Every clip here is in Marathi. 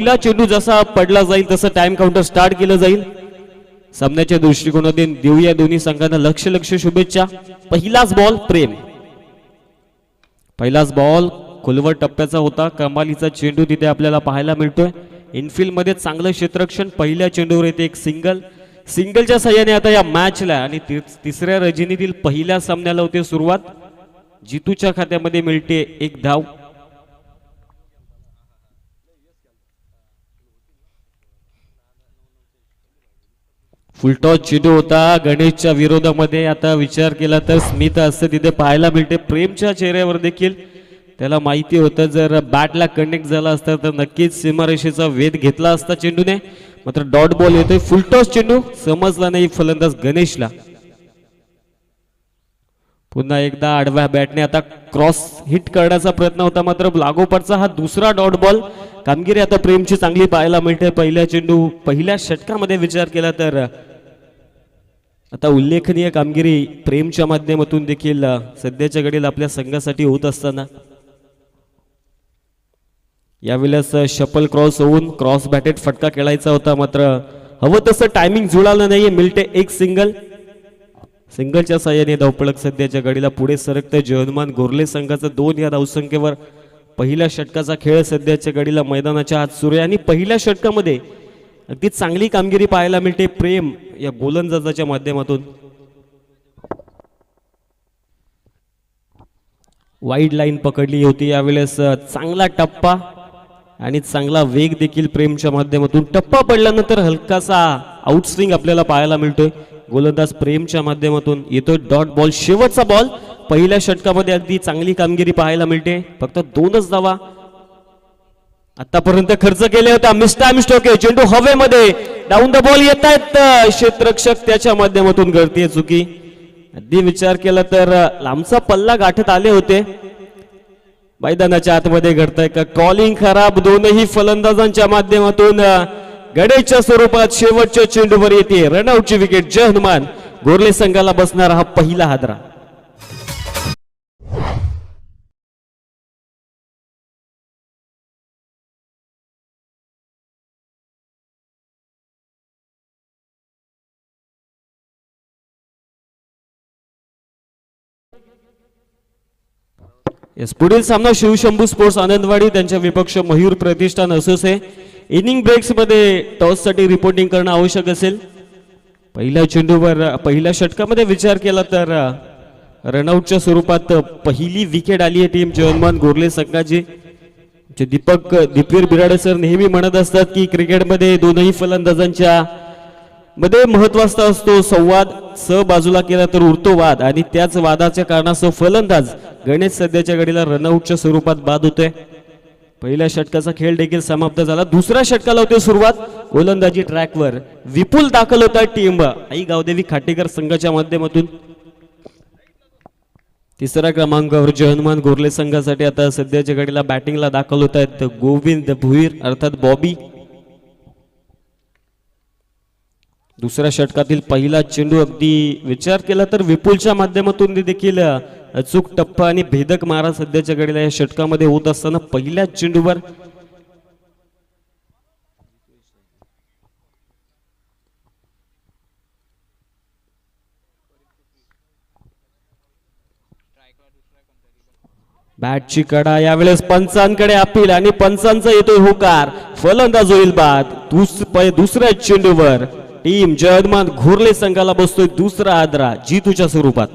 पहिला चेंडू जसा पडला जाईल तसं टाइम काउंटर स्टार्ट केलं जाईल. सामन्याच्या दृष्टिकोनातून देऊया दोन्ही संघांना लक्ष शुभेच्छा. पहिलाच बॉल प्रेम, पहिलाच बॉल खोलवर टप्प्याचा होता. कमालीचा चेंडू तिथे आपल्याला पाहायला मिळतोय. इनफिल्ड मध्ये चांगलं क्षेत्ररक्षण. पहिल्या चेंडूवर येते एक सिंगलच्या साह्याने आता या मॅचला आणि तिसऱ्या रजनीतील पहिल्या सामन्याला होते सुरुवात. जितूच्या खात्यामध्ये मिळते एक धाव. फुलटॉस चेंडू होता गणेशच्या विरोधामध्ये. आता विचार केला तर स्मिथ असं तिथे पाहायला मिळते. प्रेमच्या चेहऱ्यावर देखील त्याला माहिती होतं जर बॅटला कनेक्ट झाला असता तर नक्कीच सीमारेषेचा वेध घेतला असता चेंडूने. मात्र डॉट बॉल येतोय. फुलटॉस चेंडू समजला नाही फलंदाज गणेशला. पुन्हा एकदा आडव्या बॅटने आता क्रॉस हिट करण्याचा प्रयत्न होता मात्र लागोपाठचा हा दुसरा डॉट बॉल. कामगिरी आता प्रेमची चांगली पाहायला मिळते. पहिल्या षटकामध्ये विचार केला तर आता उल्लेखनीय कामगिरी प्रेमच्या माध्यमातून देखील सध्याच्या घडीला आपल्या संघासाठी होत असताना यावेळेस शफल क्रॉस होऊन क्रॉस बॅटेड फटका खेळायचा होता मात्र हवं तसं टायमिंग जुळालं नाहीये. मिळते एक सिंगलच्या साह्याने धावपळक सध्याच्या घडीला पुढे सरकते. जयहनुमान गोरले संघाचं 2 या धावसंख्येवर पहिल्या षटकाचा खेळ सध्याच्या घडीला मैदानाच्या आत सुरू आहे आणि पहिल्या षटकामध्ये अगदी चांगली कामगिरी पाहायला मिळते प्रेम या गोलंदाजाच्या माध्यमातून. वाईड लाईन पकडली होती यावेळेस. चांगला टप्पा आणि चांगला वेग देखील प्रेमच्या माध्यमातून. टप्पा पडल्यानंतर हलकासा आउटस्विंग आपल्याला पाहायला मिळतोय. गोलंदाज प्रेमच्या माध्यमातून येतोय डॉट बॉल. शेवटचा बॉल. पहिल्या षटकामध्ये अगदी चांगली कामगिरी पाहायला मिळते. फक्त 2च धावा आतापर्यंत खर्च केले होता. मिस्टोके चेंडू हवेमध्ये डाऊन द बॉल येत आहेत. क्षेत्ररक्षक त्याच्या माध्यमातून घडतीये चुकी. अगदी विचार केला तर लांबचा पल्ला गाठत आले होते. मैदानाच्या आतमध्ये घडतंय का कॉलिंग खराब. दोनही फलंदाजांच्या माध्यमातून गणेशच्या स्वरूपात शेवटच्या चेंडूवर येते रनआउटची विकेट. जय हनुमान गोरले संघाला बसणारा हा पहिला हादरा. पुढील सामना शिवशंभू स्पोर्ट्स आनंदवाडी त्यांच्या विपक्ष मयूर प्रतिष्ठान असोसे. इनिंग ब्रेक्स मध्ये टॉस साठी रिपोर्टिंग करणं आवश्यक असेल. पहिल्या चेंडूवर पहिल्या षटकामध्ये विचार केला तर रनआउटच्या स्वरूपात पहिली विकेट आली आहे टीम जयहनुमान गोरले संघाची. दीपवीर बिराडे सर नेहमी म्हणत असतात की क्रिकेटमध्ये दोनही फलंदाजांच्या मध्ये महत्वाचा असतो संवाद. बाजूला केला तर उरतो वाद आणि त्याच वादाच्या कारणास्तव फलंदाज गणेश सध्याच्या घडीला रनआउटच्या स्वरूपात बाद होतोय. पहिल्या षटकाचा खेळ देखील समाप्त झाला. दुसऱ्या षटकाला होते सुरुवात. गोलंदाजी ट्रॅकवर विपुल दाखल होता टीम आई गावदेवी खाटेकर संघाच्या माध्यमातून. तिसऱ्या क्रमांकावर जयहनुमान गोरले संघासाठी आता सध्याच्या घडीला बॅटिंगला दाखल होत आहेत गोविंद भुईर अर्थात बॉबी. दुसऱ्या षटकातील पहिला चेंडू अगदी विचार केला तर विपुलच्या माध्यमातून देखील अचूक टप्पा आणि भेदक मारा सध्याच्या घडीला या षटकामध्ये होत असताना पहिल्या चेंडूवर बॅटची कडा. यावेळेस पंचांकडे अपील आणि पंचांचा येतोय होकार. फलंदाज होईल बाद. दुसऱ्या चेंडूवर टीम जयहनुमान गोरले संघाला बसतोय दुसरा आदरा जितूच्या स्वरूपात.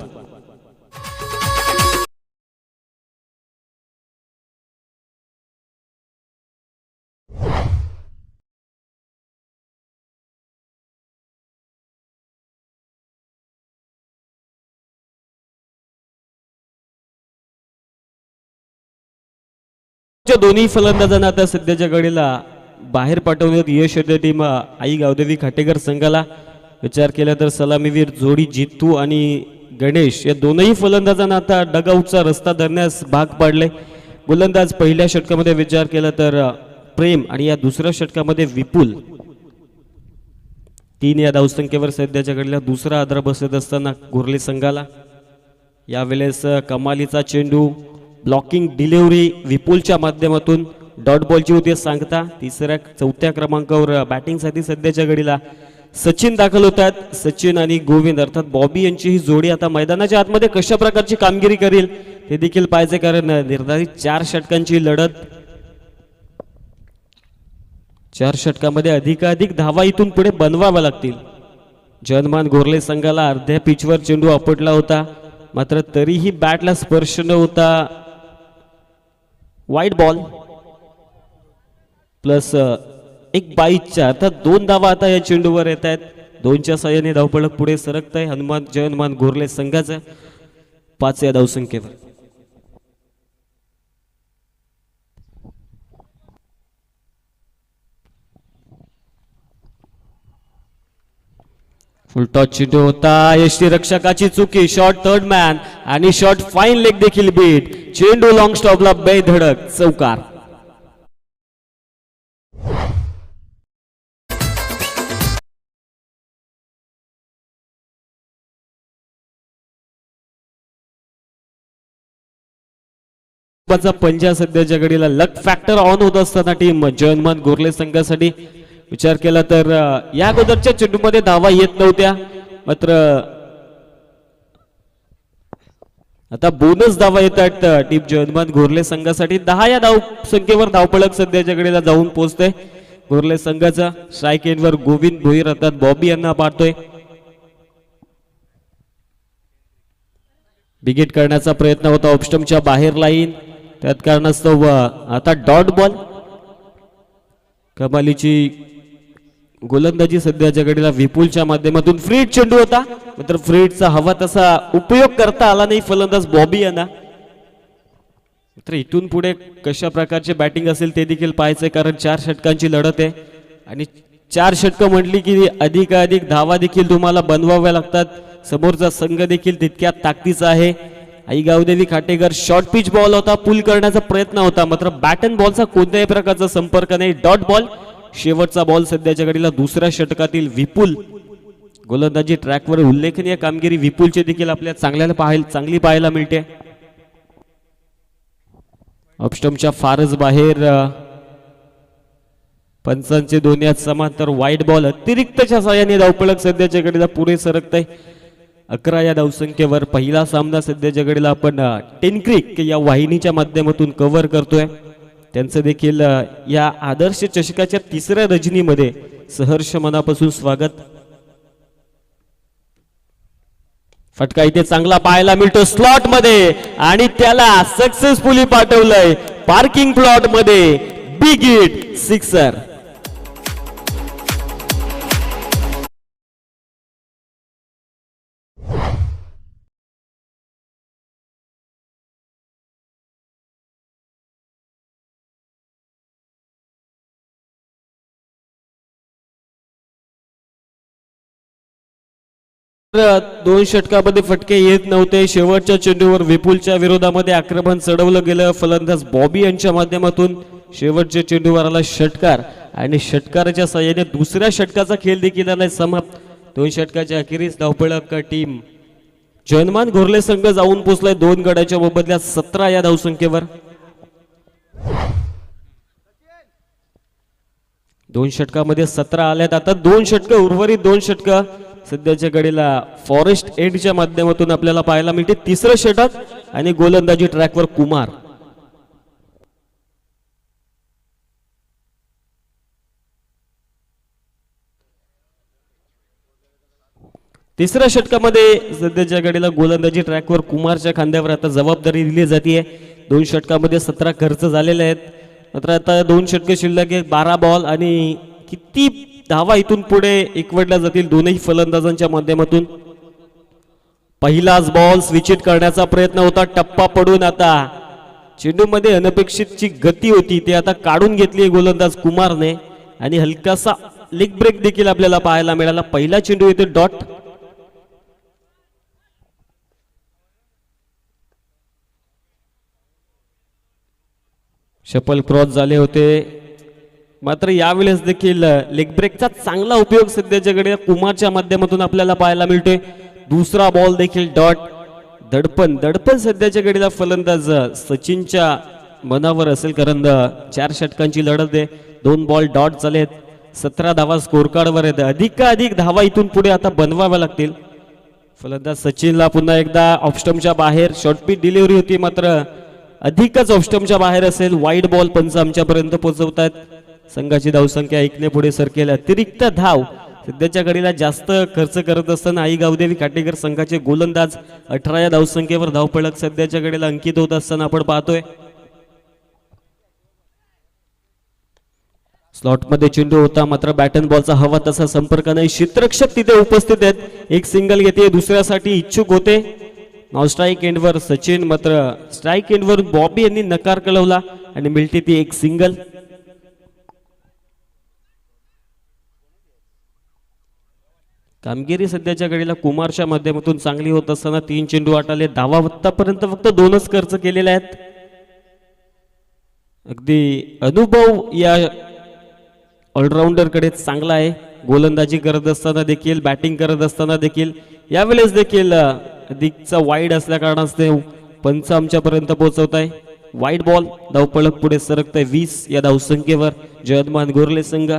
दोन्ही फलंदाजांना आता सध्याच्या घडीला बाहेर पाठवण्यात यश येते टीम आई गावदेवी खाटेकर संघाला. विचार केला तर सलामीवीर जोडी जितू आणि गणेश या दोनही फलंदाजांना आता डगआउटचा रस्ता धरण्यास भाग पाडले. गोलंदाज पहिल्या षटकामध्ये विचार केला तर प्रेम आणि या दुसऱ्या षटकामध्ये विपुल. 3 या धावसंख्येवर सध्याच्या घडीला दुसरा आदर बसत असताना गोरले संघाला. यावेळेस कमालीचा चेंडू ब्लॉकिंग डिलिव्हरी विपुलच्या माध्यमातून डॉट बॉलची होती सांगता. तिसऱ्या चौथ्या क्रमांकावर बॅटिंगसाठी सध्याच्या घडीला सचिन दाखल होतात. सचिन आणि गोविंद अर्थात बॉबी यांची ही जोडी आता मैदानाच्या आतमध्ये कशा प्रकारची कामगिरी करेल ते देखील पाहायचे, कारण निर्धारित 4 षटकांची लढत. 4 षटकामध्ये अधिकाधिक धावा इथून पुढे बनवाव्या लागतील. जनमान गोरले संघाला अर्ध्या पिचवर चेंडू आपटला होता, मात्र तरीही बॅटला स्पर्श न होता वाईट बॉल प्लस एक 22च्या अर्थात 2 धावा आता या चेंडूवर येत आहेत. 2च्या साह्याने धावफलक पुढे सरकत आहे जनमान गोरले संघाचं 5 या धावसंख्येवर. फुलटॉस चेंडू होता, यष्टी रक्षकाची चुकी, शॉट थर्ड मॅन आणि शॉट फाईन लेग देखील बीट. चेंडू लॉंग स्टॉपला बेधडक चौकार. पंजा सध्याच्या घडीला लक फॅक्टर ऑन होत असताना टीम जनमान गोरले संघासाठी विचार केला तर या अगोदरच्या चेंडूमध्ये धावा येत नव्हत्या, मात्र आता बोनस धावा येत आहेत टीम जनमान गोरले संघासाठी. 10 या धाव संख्येवर धावफलक सध्याच्या घडीला जाऊन पोहोचते गोरले संघाचा. स्ट्राईक एंडवर गोविंद भोईर अर्थात बॉबी यांना पाहतोय. बिगिट करण्याचा प्रयत्न होता ऑफस्टम्पच्या बाहेर लाईन, त्यात कारणास्तव आता डॉट बॉल. कमालीची गोलंदाजी सध्याच्या घडीला विपुलच्या माध्यमातून. फ्रीड चेंडू होता, मात्र फ्रीडचा हवा तसा उपयोग करता आला नाही फलंदाज बॉबी यांना. मात्र इथून पुढे कशा प्रकारचे बॅटिंग असेल ते देखील पाहायचंय, कारण 4 षटकांची लढत आहे आणि 4 षटकं म्हटली की अधिकाधिक धावा देखील तुम्हाला बनवाव्या लागतात. समोरचा संघ देखील तितक्या ताकदीचा आहे. आई गावदेवी खाटेकर शॉर्ट पिच बॉल होता, पुल करण्याचा प्रयत्न होता, मात्र बॅट अँड बॉलचा कोणत्याही प्रकारचा संपर्क नाही. Dot ball. शेवटचा बॉल सध्याच्या घडीला दुसऱ्या षटकातील विपुल गोलंदाजी ट्रॅकवर उल्लेखनीय कामगिरी विपुलची देखील आपल्या चांगली पाहायला मिळते. ऑफस्टम्पच्या फारच बाहेर पंचांचे दोन्ही हात समांतर वाईट बॉल. अतिरिक्तच्या साह्याने धावफलक सध्याच्या घडीला पुढे सरकत आहे 11 या धावसंख्येवर. पहिला सामना सध्याच्या घडीला आपण टेनक्रिक या वाहिनीच्या माध्यमातून कव्हर करतोय. त्यांचं देखील या आदर्श चषकाच्या 3ऱ्या रजनीमध्ये सहर्ष मनापासून स्वागत. फटका इथे चांगला पाहायला मिळतो स्लॉट मध्ये आणि त्याला सक्सेसफुली पाठवलंय पार्किंग प्लॉट मध्ये. Big hit sixer. दोन षटकामध्ये फटके येत नव्हते. शेवटच्या चेंडूवर विपुलच्या विरोधामध्ये आक्रमण चढवलं गेलं फलंदाज बॉबी यांच्या माध्यमातून. शेवटच्या चेंडूवर आला षटकार आणि षटकाराच्या साह्याने दुसऱ्या षटकाचा खेळ देखील आलाय समाप्त. 2 षटकाच्या अखेरीस धावफलक टीम जनमान गोरले संघ जाऊन पोहोचलाय 2 गड्याच्या मोबदल्यात 17 या धावसंख्येवर. 2 षटकामध्ये 17 आल्यात. आता 2 षटकं उर्वरित 2 षटकं सध्याच्या घडीला फॉरेस्ट एंडच्या माध्यमातून आपल्याला पाहायला मिळते. 3रं षटक आणि गोलंदाजी ट्रॅकवर कुमार. तिसऱ्या षटकामध्ये सध्याच्या घडीला गोलंदाजी ट्रॅकवर कुमारच्या खांद्यावर आता जबाबदारी दिली जाते. 2 षटकामध्ये 17 खर्च झालेले आहेत, मात्र आता 2 षटके शिल्लक आहेत. 12 बॉल आणि किती धावा इथून पुढे एकवटल्या जातील दोनही फलंदाजांच्या माध्यमातून. पहिलाच बॉल स्विचिट करण्याचा प्रयत्न होता, टप्पा पडून आता चेंडूमध्ये अनपेक्षितची गती होती ते आता काढून घेतली गोलंदाज कुमारने आणि हलकासा लेग ब्रेक देखील आपल्याला पाहायला मिळाला. पहिला चेंडू येतो डॉट. शपल क्रॉस झाले होते, मात्र यावेळेस देखील लेग ब्रेकचा चांगला उपयोग सध्याच्या घडीला कुमारच्या माध्यमातून आपल्याला पाहायला मिळतोय. दुसरा बॉल देखील डॉट. दडपण सध्याच्या घडीला फलंदाज सचिनच्या मनावर असेल, कारण 4 षटकांची लढत आहे. 2 बॉल डॉट झालेत. 17 धावा स्कोर कार्डवर आहेत. अधिक धावा इथून पुढे आता बनवाव्या लागतील. फलंदाज सचिनला पुन्हा एकदा ऑफस्टमच्या बाहेर शॉर्टपिच डिलिव्हरी होती, मात्र अधिकच ऑफस्टमच्या बाहेर असेल. वाईड बॉल पंच आमच्यापर्यंत पोहोचवतात. संघाची धावसंख्या 1 ने पुढे सरकेल. अतिरिक्त धाव सध्याच्या घडीला जास्त खर्च करत असताना आई गावदेवी काटेकर संघाचे गोलंदाज 18 या धावसंख्येवर धावफलक सध्याच्या घडीला अंकित होत असताना आपण पाहतोय. स्लॉटमध्ये चेंडू होता, मात्र बॅट अँड बॉलचा हवा तसा संपर्क नाही. क्षेत्ररक्षक तिथे उपस्थित आहेत. एक सिंगल घेते, दुसऱ्यासाठी इच्छुक होते. नॉन स्ट्राईक एंडवर सचिन, मात्र स्ट्राईक एंडवर बॉबी यांनी नकार कळवला आणि मिळते ती एक सिंगल. कामगिरी सध्याच्या घडीला कुमारच्या माध्यमातून चांगली होत असताना 3 चेंडू आटाले. धावा आतापर्यंत फक्त 2च खर्च केलेले आहेत. अगदी अनुभव या ऑलराऊंडर कडे चांगला आहे. गोलंदाजी करत असताना देखील, बॅटिंग करत असताना देखील, यावेळेस देखील अधिकचा वाईड असल्या कारणास्तव पंच आमच्यापर्यंत पोहोचवत आहे. वाईड बॉल, धावपळक पुढे सरकत आहे 20 या धावसंख्येवर. जयदमान गोरले संघ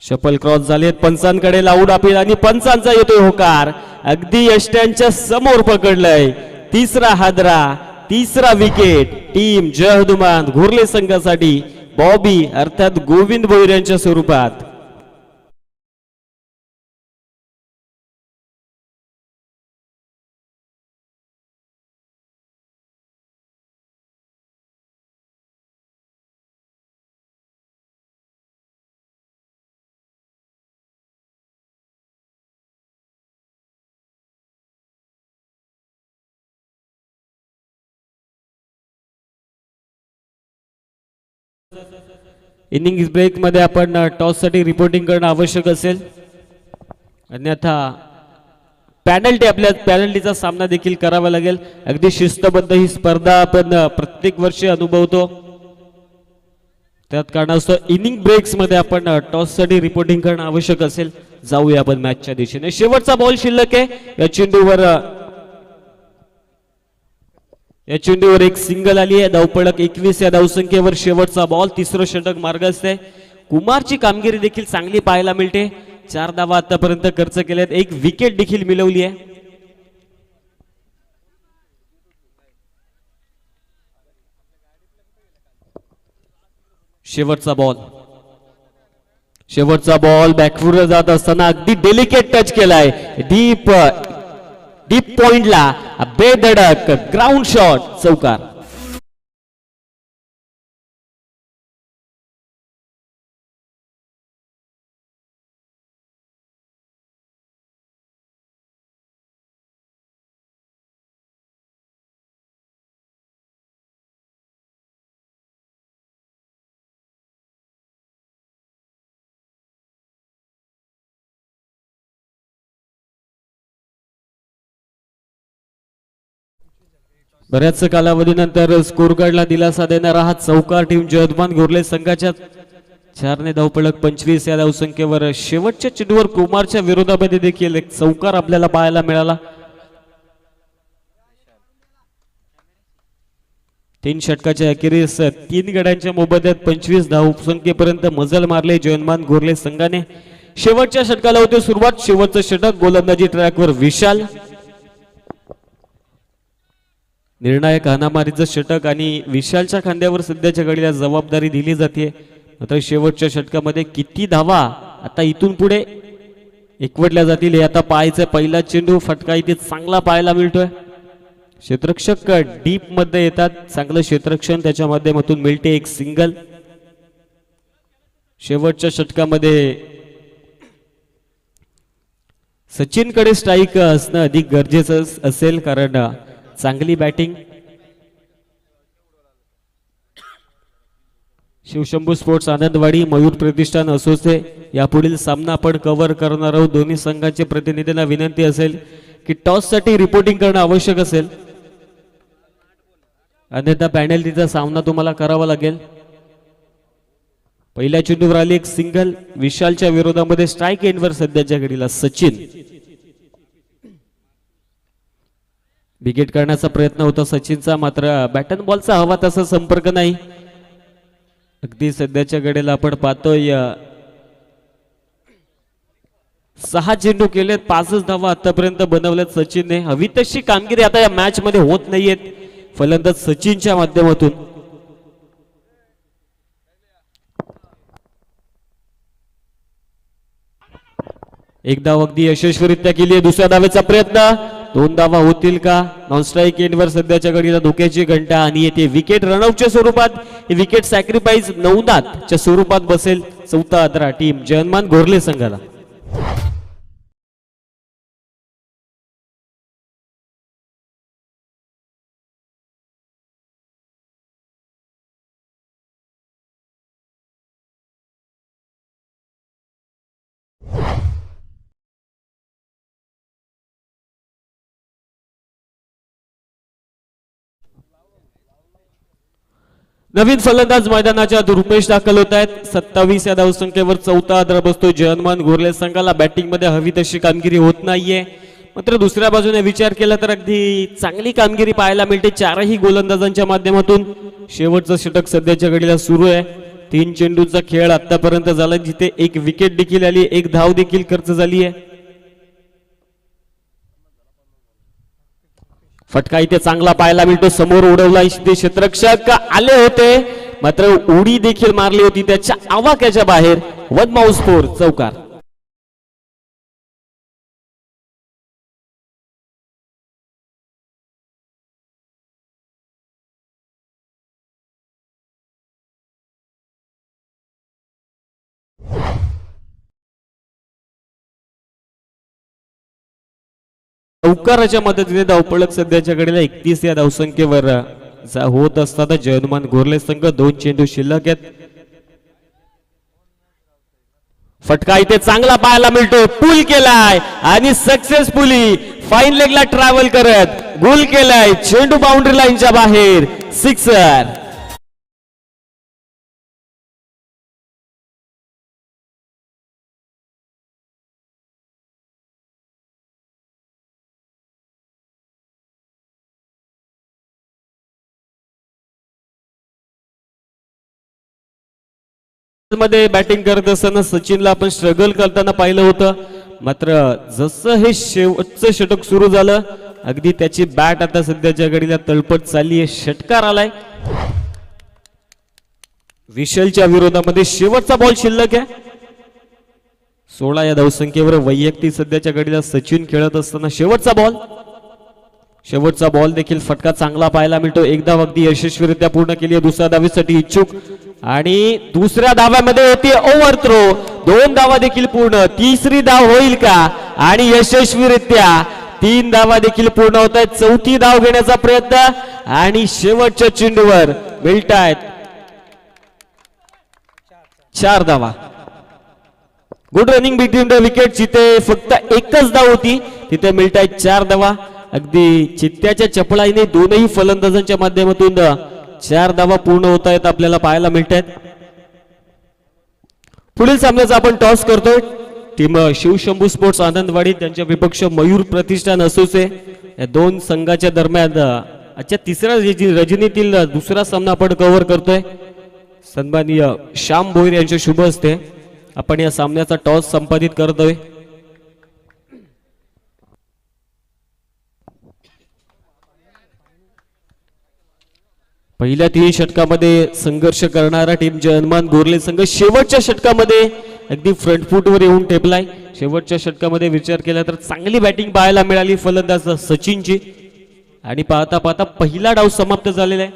शपल क्रॉस झालेत. पंचांकडे लाऊड अपील आणि पंचांचा येतोय होकार. अगदी यष्ट्यांच्या समोर पकडलंय. तिसरा हादरा, तिसरा विकेट टीम जय हनुमान घोरले संघासाठी बॉबी अर्थात गोविंद भोईर यांच्या स्वरूपात. इनिंग ब्रेक मध्ये आपण टॉस साठी रिपोर्टिंग करणं आवश्यक असेल, अन्यथा पॅनल्टीचा सामना देखील करावा लागेल. अगदी शिस्तबद्ध ही स्पर्धा आपण प्रत्येक वर्षी अनुभवतो. त्यात कारणास्तव इनिंग ब्रेक्स मध्ये आपण टॉस साठी रिपोर्टिंग करणं आवश्यक असेल. जाऊया आपण मॅचच्या दिशेने. शेवटचा बॉल शिल्लक आहे. या चेंडूवर एक सिंगल आली आहे. धावपळक 21 या धावसंख्येवर. शेवटचा बॉल, तिसरं षटक मार्गस्थ आहे. कुमारची कामगिरी देखील चांगली पाहायला मिळते. 4 धावा आतापर्यंत खर्च केल्यात. एक विकेट देखील मिळवली आहे. शेवटचा बॉल बॅकफुट जात असताना अगदी डेलिकेट टच केलाय. डीप पॉइंटला बेधडक ग्राउंड शॉट, चौकार. बऱ्याच कालावधीनंतर स्कोर कार्डला दिलासा देणारा हा चौकार टीम जयदमान गोरले संघाच्या. 4 ने धावपळक 25 या धावसंख्येवर. शेवटच्या चेंडूवर कुमारच्या विरोधामध्ये देखील एक चौकार आपल्याला पाहायला मिळाला. 3 षटकाच्या अखेरीस 3 गड्यांच्या मोबदल्यात 25 धावसंख्येपर्यंत मजल मारले जयदमान गोरले संघाने. शेवटच्या षटकाला होते सुरुवात. शेवटचं षटक गोलंदाजी ट्रॅकवर विशाल. निर्णायक हाणामारीचं षटक आणि विशालच्या खांद्यावर सध्याच्या घडीला जबाबदारी दिली जाते. मात्र शेवटच्या षटकामध्ये किती धावा आता इथून पुढे एकवटल्या जातील हे आता पाहायचं. पहिला चेंडू फटका इथे चांगला पाहायला मिळतोय. क्षेत्ररक्षक डीप मध्ये येतात. चांगलं क्षेत्ररक्षण, त्याच्या माध्यमातून मिळते एक सिंगल. शेवटच्या षटकामध्ये सचिनकडे स्ट्राईक असणं अधिक गरजेचं असेल, कारण चांगली बॅटिंग. शिवशंभू स्पोर्ट्स आनंदवाडी, मयूर प्रतिष्ठान असोसे यापुढील सामना आपण कव्हर करणार आहोत. दोन्ही संघाचे प्रतिनिधींना विनंती असेल की टॉस साठी रिपोर्टिंग करणं आवश्यक असेल, अन्यथा पॅनल्टीचा सामना तुम्हाला करावा लागेल. पहिल्या चेंडूवर आली एक सिंगल. विशालच्या विरोधामध्ये स्ट्राईक एंडवर सध्याच्या घडीला सचिन. विकेट करण्याचा प्रयत्न होता सचिनचा, मात्र बॅट अँड बॉलचा हवा तसा संपर्क नाही. अगदी सध्याच्या घडीला आपण पाहतोय 6 चेंडू केलेत, 5च धावा आतापर्यंत बनवल्यात सचिनने. हवी तशी कामगिरी आता या मॅच मध्ये होत नाहीयेत फलंदाज सचिनच्या माध्यमातून. एक धाव अगदी यशस्वीरित्या केली आहे. दुसऱ्या धावेचा प्रयत्न, 2 धावा होतील का? नॉन स्ट्राईक एंडवर सध्याच्या घडीला धोक्याची घंटा आणि येते विकेट रनआउटच्या स्वरूपात. ही विकेट सॅक्रिफाईस नौनाथच्या स्वरूपात बसेल. चौथा आदरा टीम जयनमान घोरले संघाला. नवीन फलंदाज मैदानाच्या रुपेश दाखल होत आहेत. 27 या धावसंख्येवर चौथा आदर बसतो जयनमान घोरले संघाला. बॅटिंग मध्ये हवी तशी कामगिरी होत नाहीये, मात्र दुसऱ्या बाजूने विचार केला तर अगदी चांगली कामगिरी पाहायला मिळते 4ही गोलंदाजांच्या माध्यमातून. शेवटचं षटक सध्याच्या घडीला सुरू आहे. 3 चेंडूचा खेळ आतापर्यंत झाला, जिथे 1 विकेट देखील आली, 1 धाव देखील खर्च झाली आहे. फटका इथे चांगला पाहायला मिळतो, समोर उडवला इथे क्षेत्ररक्षक आले होते, मात्र उडी देखील मारली होती त्याच्या आवाक्याच्या बाहेर. 1 माउस 4 चौकार. चौकाराच्या मदतीने धावपळक सध्याच्या घडीला 31 या धावसंख्येवर होत असताना जयनमान घोरले संघ 2 चेंडू शिल्लक आहेत. फटका इथे चांगला पाहायला मिळतो, पूल केलाय आणि सक्सेसफुली फाईन लेगला ट्रॅव्हल करत गोल केलाय. चेंडू बाउंड्री लाईनच्या बाहेर, सिक्सर. मध्ये बॅटिंग करत असताना सचिनला आपण स्ट्रगल करताना पाहिलं होतं, मात्र जसं हे शेवटचं षटक सुरू झालं अगदी त्याची बॅट आता सध्याच्या घडीला तळपट चालली आहे. षटकार आलाय विशालच्या विरोधामध्ये. शेवटचा बॉल शिल्लक आहे. 16 या धावसंख्येवर वैयक्तिक सध्याच्या घडीला सचिन खेळत असताना शेवटचा बॉल देखील फटका चांगला पाहायला मिळतो. 1 धाव अगदी यशस्वीरित्या पूर्ण केली आहे. दुसऱ्या धावेसाठी इच्छुक आणि दुसऱ्या धाव्यामध्ये होती ओव्हर थ्रो. 2 धावा देखील पूर्ण. तिसरी धाव होईल का? आणि यशस्वीरित्या 3 धावा देखील पूर्ण होत आहेत. चौथी धाव घेण्याचा प्रयत्न आणि शेवटच्या चेंडूवर मिळतायत 4 धावा. Good running between the wicket. जिथे फक्त 1च धाव होती तिथे मिळतायत 4 धावा. अगदी चित्त्याच्या चपळाईने दोनही फलंदाजांच्या माध्यमातून 4 धावा पूर्ण होत आहेत आपल्याला पाहायला मिळत आहेत. पुढील सामन्याचा आपण टॉस करतोय. टीम शिवशंभू स्पोर्ट्स आनंदवाडी त्यांच्या विपक्ष मयूर प्रतिष्ठान असोसे या 2 संघाच्या दरम्यान आजच्या तिसऱ्या रजनीतील दुसरा सामना आपण कव्हर करतोय. सन्माननीय श्याम भोईर यांच्या शुभ हस्ते आपण या सामन्याचा टॉस संपादित करतोय. पहिल्या 3 षटकामध्ये संघर्ष करणारा टीम जयनमान घोरले संघ शेवटच्या षटकामध्ये अगदी फ्रंट फूटवर येऊन ठेपलाय. शेवटच्या षटकामध्ये विचार केला तर चांगली बॅटिंग पाहायला मिळाली फलंदाज सचिनची आणि पाहता पाहता पहिला डाव समाप्त झालेला आहे.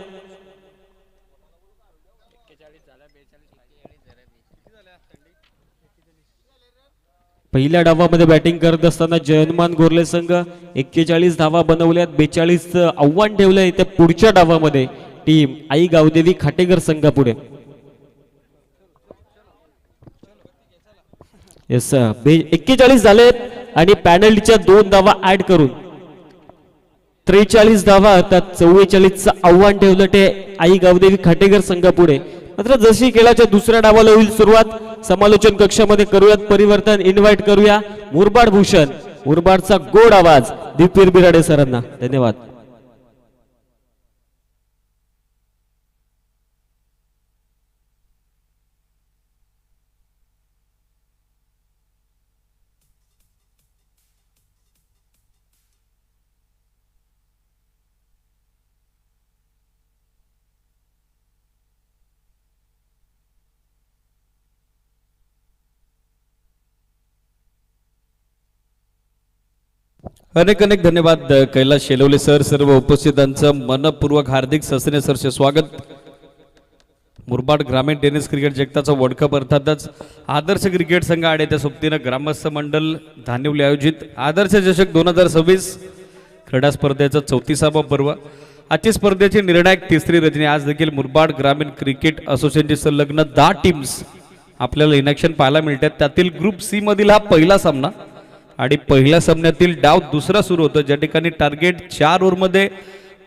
पहिल्या डावामध्ये बॅटिंग करत असताना जयनमान घोरले संघ 41 धावा बनवल्यात, 42 आव्हान ठेवलंय. त्या पुढच्या डावामध्ये टीम आई गावदेवी खाटेकर संघापुढे. येस 41 झालेत आणि पॅनल्टीच्या 2 धावा ऍड करून 43 धावा अर्थात 44चं आव्हान ठेवलं ते आई गावदेवी खाटेकर संघापुढे. मात्र जशी खेळाच्या दुसऱ्या डावाला होईल सुरुवात, समालोचन कक्षामध्ये करूयात परिवर्तन. इन्व्हाइट करूया मुरबाड भूषण, मुरबाडचा गोड आवाज दीपवीर बिराडे सरांना. धन्यवाद. अनेक अनेक धन्यवाद कैलास शेलवले सर. सर्व उपस्थितांचं मनपूर्वक हार्दिक सस्ने सरचे स्वागत. मुरबाड ग्रामीण टेनिस क्रिकेट जगताचा वर्ल्ड कप अर्थातच आदर्श क्रिकेट संघ आणि त्या सोबतीनं ग्रामस्थ मंडळ धानिवली आयोजित आदर्श चषक 2026 क्रीडा स्पर्धेचं 34वा पर्व. आजची स्पर्धेची निर्णायक तिसरी रचनी. आज देखील मुरबाड ग्रामीण क्रिकेट असोसिएशनची संलग्न 10 टीम्स आपल्याला इन ॲक्शन पाहायला मिळतात. त्यातील ग्रुप सी मधील हा पहिला सामना आणि पहिल्या सामन्यातील डाव दुसरा सुरू होतो, ज्या ठिकाणी टार्गेट 4 ओव्हरमध्ये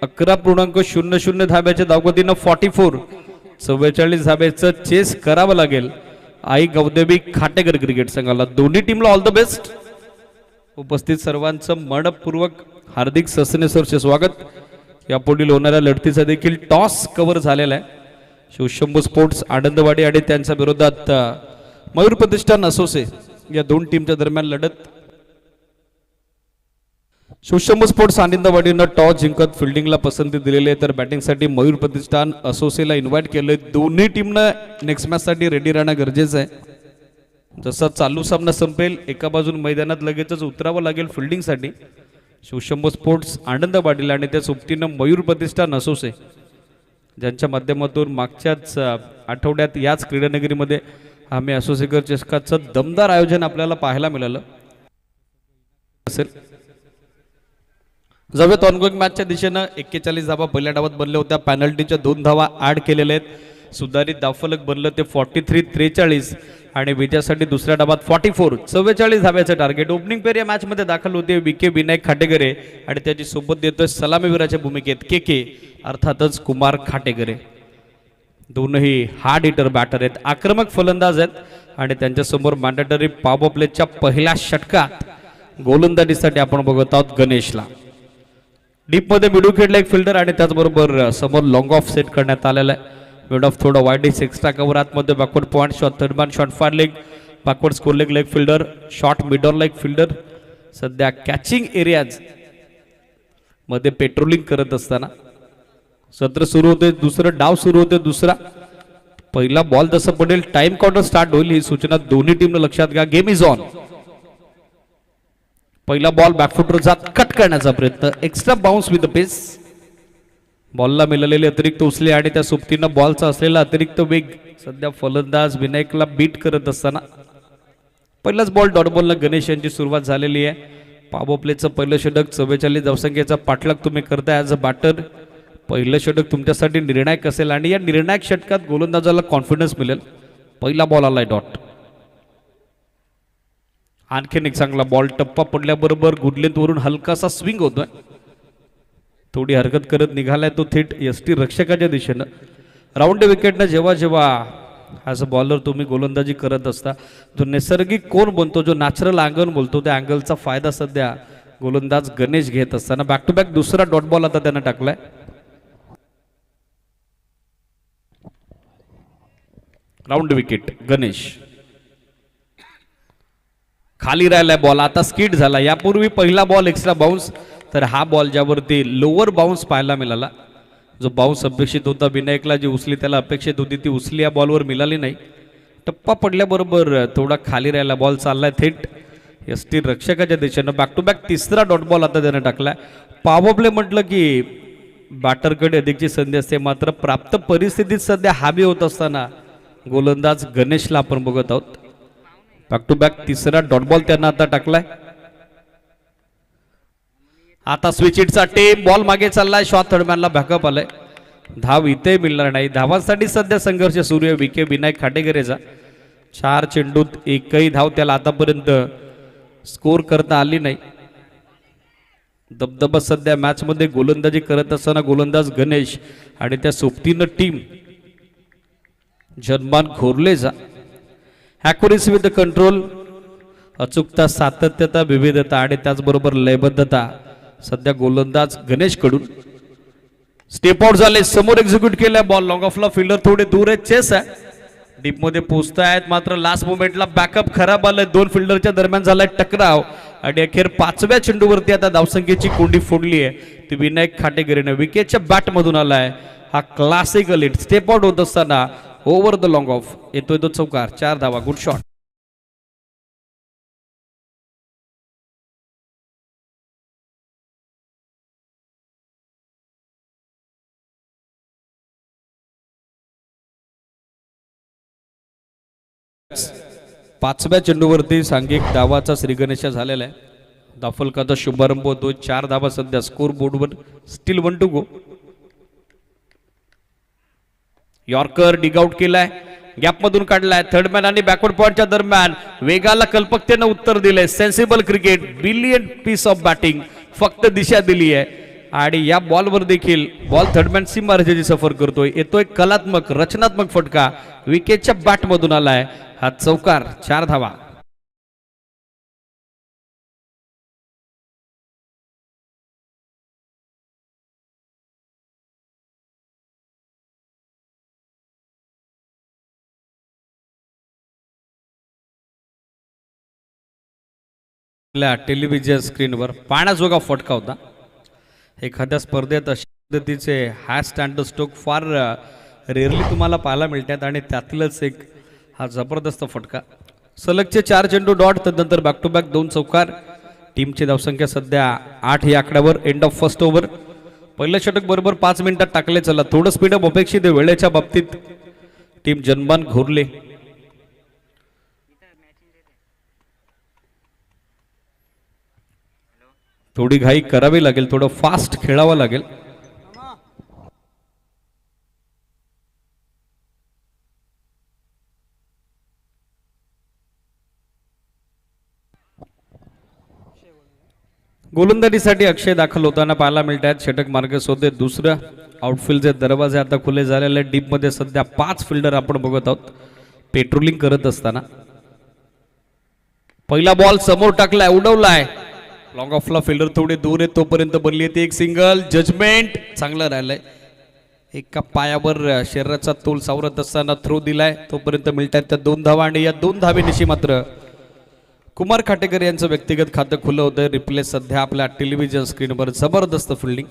11.00 धाब्याच्या धावगतीनं 44 धाब्याचं चेस करावं लागेल आई गवदेवी खाटेकर क्रिकेट संघाला. दोन्ही टीमला ऑल द बेस्ट. उपस्थित सर्वांचं मनपूर्वक हार्दिक सस्ने सरचे स्वागत. यापुढील होणाऱ्या लढतीचा देखील टॉस कव्हर झालेला आहे. शिवशंभू स्पोर्ट्स आनंदवाडी आणि त्यांच्या विरोधात मयूर प्रतिष्ठान असोसे या दोन टीमच्या दरम्यान लढत. शिवशंभू स्पोर्ट्स आनंदवाडीनं टॉस जिंकत फिल्डिंगला पसंती दिलेली आहे, तर बॅटिंगसाठी मयूर प्रतिष्ठान असोसेला इन्व्हाइट केलंय. दोन्ही टीमनं नेक्स्ट मॅचसाठी रेडी राहणं गरजेचं आहे. जसा चालू सामना संपेल एका बाजून मैदानात लगेचच उतरावं लागेल फिल्डिंगसाठी शिवशंभू स्पोर्ट्स आनंदवाडीला आणि त्या सोबतीनं मयूर प्रतिष्ठान असोसे, ज्यांच्या माध्यमातून मागच्याच आठवड्यात याच क्रीडानगरीमध्ये आम्ही असोसेकर चषकाचं दमदार आयोजन आपल्याला पाहायला मिळालं असेल. जाऊयात ऑनगोईंग मॅचच्या दिशेनं. 41 धावा पहिल्या डावात बनल्या होत्या. पॅनल्टीच्या 2 धावा ऍड केलेल्या आहेत. सुधारित धावफलक बनलं ते 43-43 आणि विजयासाठी दुसऱ्या डावात 44 धाव्याचं टार्गेट. ओपनिंग पेअर या मॅचमध्ये दाखल होते विके विनायक खाटेगरे आणि त्याची सोबत देतोय सलामीवीराच्या भूमिकेत के अर्थातच कुमार खाटेगरे. दोनही हार्ड हिटर बॅटर आहेत, आक्रमक फलंदाज आहेत आणि त्यांच्यासमोर मॅन्डेटरी पॉवर प्लेच्या पहिल्या षटकात गोलंदाजीसाठी आपण बघत आहोत गणेशला. डीपमध्ये मिडू खेळला एक फिल्डर आणि त्याचबरोबर समोर लॉंग ऑफ सेट करण्यात आलेला आहे. मिड ऑफ थोडा वाईड एक्स्ट्रा कव्हर. आतमध्ये backward point shot, third man shot, far leg, backward square leg, leg fielder, shot mid on leg fielder. सध्या कॅचिंग एरियाज मध्ये पेट्रोलिंग करत असताना सत्र सुरू होते. दुसरं डाव सुरू होते. दुसरा पहिला बॉल जसं पडेल टाइम काउंटर स्टार्ट होईल ही सूचना दोन्ही टीमनं लक्षात घ्या. Game is on. पहिला बॉल बॅकफुटर जात कट करण्याचा प्रयत्न. एक्स्ट्रा बाउन्स विथ द पेस. बॉलला मिळालेले अतिरिक्त उचले आणि त्या सोबतीनं बॉलचा असलेला अतिरिक्त वेग सध्या फलंदाज विनायकला बीट करत असताना पहिलाच बॉल डॉट बॉलला गणेश यांची सुरुवात झालेली आहे. पॉवर प्लेचं पहिलं षटक 44 धावसंख्येचा पाठलाग तुम्ही करताय ॲज अ बॅटर. पहिलं षटक तुमच्यासाठी निर्णायक असेल आणि या निर्णायक षटकात गोलंदाजाला कॉन्फिडन्स मिळेल. पहिला बॉल आलाय डॉट. आणखीन एक चांगला बॉल. टप्पा पडल्याबरोबर गुडलेंथ वरून हलकासा स्विंग होतोय. थोडी हरकत करत निघालाय तो थेट एसटी रक्षकाच्या दिशेनं. राऊंड विकेटनं जेव्हा जेव्हा ॲज अ बॉलर तुम्ही गोलंदाजी करत असता, जो नैसर्गिक कोण बनतो, जो नॅचरल अँगल बोलतो, त्या अँगलचा फायदा सध्या गोलंदाज गणेश घेत असताना बॅक टू बॅक दुसरा डॉट बॉल आता त्यानं टाकलाय. Round wicket Ganesh. खाली राहिलाय बॉल. आता स्किड झाला. यापूर्वी पहिला बॉल एक्स्ट्रा बाउन्स, तर हा बॉल ज्यावरती लोअर बाउन्स पाहायला मिळाला. जो बाउन्स अपेक्षित होता विनायकला, जी उचली त्याला अपेक्षित होती ती उचली या बॉलवर मिळाली नाही. टप्पा पडल्याबरोबर थोडा खाली राहिला बॉल चाललाय थेट एसटी रक्षकाच्या दिशेनं. बॅक टू बॅक तिसरा डॉट बॉल आता त्यानं टाकलाय. पॉवर प्ले म्हटलं की बॅटरकडे अधिकची संधी असते, मात्र प्राप्त परिस्थितीत सध्या हावी होत असताना गोलंदाज गणेशला आपण बघत आहोत. बॅक टू बॅक तिसरा डॉट बॉल त्यांना आता टाकलाय. आता स्विच हिटचा टेप. बॉल मागे चाललाय. शॉट थर्डमॅनला बॅकअप आलाय. धाव इथे मिळणार नाही. धावांसाठी सध्या संघर्ष सुरू आहे विके विनायक खाटेकरेचा. 4 चेंडूत एकही धाव त्याला आतापर्यंत स्कोर करता आली नाही. दबदबा सध्या मॅच मध्ये गोलंदाजी करत असताना गोलंदाज गणेश आणि त्या सोबतीनं टीम जन्मान खोरलेचा. ॲक्युरेसी विथ द कंट्रोल, अचूकता, सातत्यता, विविधता आणि त्याचबरोबर लयबद्धता सध्या गोलंदाज गणेश कडून. स्टेप आउट झाले. समोर एक्झिक्यूट केला बॉल. लॉंग ऑफला फिल्डर थोडे दूर आहे. चेस आहे. डीप मध्ये पोहोचतायत, मात्र लास्ट मोमेंटला बॅकअप खराब आलाय. 2 फिल्डरच्या दरम्यान झालाय टकराव आणि अखेर 5व्या चेंडूवरती आता धावसंख्येची कोंडी फोडली आहे ती विनायक खाटेकरेने. विकेटच्या बॅट मधून आलाय हा क्लासिकल हिट. स्टेप आउट होत असताना ओव्हर द लॉंग ऑफ येतोय तो चौकार. 4 धावा. Good shot. पाचव्या चेंडूवरती सांघिक धावाचा श्रीगणेशा झालेला आहे. दाफलकाचा शुभारंभ होतो. 4 धावा सध्या स्कोर बोर्डवर. Still 1 to go. Yorker dig out केलाय, गॅप मधून काढलाय. थर्डमॅन आणि बॅकवर्ड पॉइंटच्या दरम्यान वेगाला कल्पकतेनं उत्तर दिलंय. Sensible cricket, brilliant piece of batting. फक्त दिशा दिली आहे आणि या बॉलवर देखील बॉल थर्डमॅन सीमारेषेची सफर करतोय. येतोय कलात्मक रचनात्मक फटका. विकेटच्या बॅट मधून आलाय हा चौकार. 4 धावा. टेलिव्हिजन स्क्रीनवर पाहण्याजोगा फटका होता. एखाद्या स्पर्धेत अशा पद्धतीचे हाय स्टँडर्ड स्ट्रोक फार रेअरली तुम्हाला पाहायला मिळतात आणि त्यातलंच एक हा जबरदस्त फटका. सलगचे 4 चेंडू डॉट, तदनंतर बॅक टू बॅक 2 चौकार. टीमची धावसंख्या सध्या 8 या आकड्यावर. End of first over. पहिलं षटक बरोबर 5 मिनिटात टाकले. चला थोडं स्पीडअप अपेक्षित आहे वेळेच्या बाबतीत. टीम जनमान घोरले. थोडी घाई करावी लागेल, थोडं फास्ट खेळावं लागेल. गोलंदाजीसाठी अक्षय दाखल होताना पाहायला मिळत आहेत. षटक मार्ग शोधे. दुसरं आउटफील्डचे दरवाजे आता खुले झालेले. डीप मध्ये सध्या 5 फिल्डर आपण बघत आहोत पेट्रोलिंग करत असताना. पहिला बॉल समोर टाकलाय, उडवलाय. लॉंग ऑफला फिल्डर थोडे दूर आहे, तोपर्यंत बनली ती एक सिंगल. जजमेंट चांगलं राहिलंय. एका पायावर शरीराचा तोल सावरत असताना थ्रो दिलाय. तोपर्यंत मिळतात त्या 2 धावा आणि या 2 धावेनिशी मात्र कुमार खाटेकर यांचं व्यक्तिगत खातं खुलं होतं. रिप्लेस सध्या आपल्या टेलिव्हिजन स्क्रीनवर. जबरदस्त फिल्डिंग.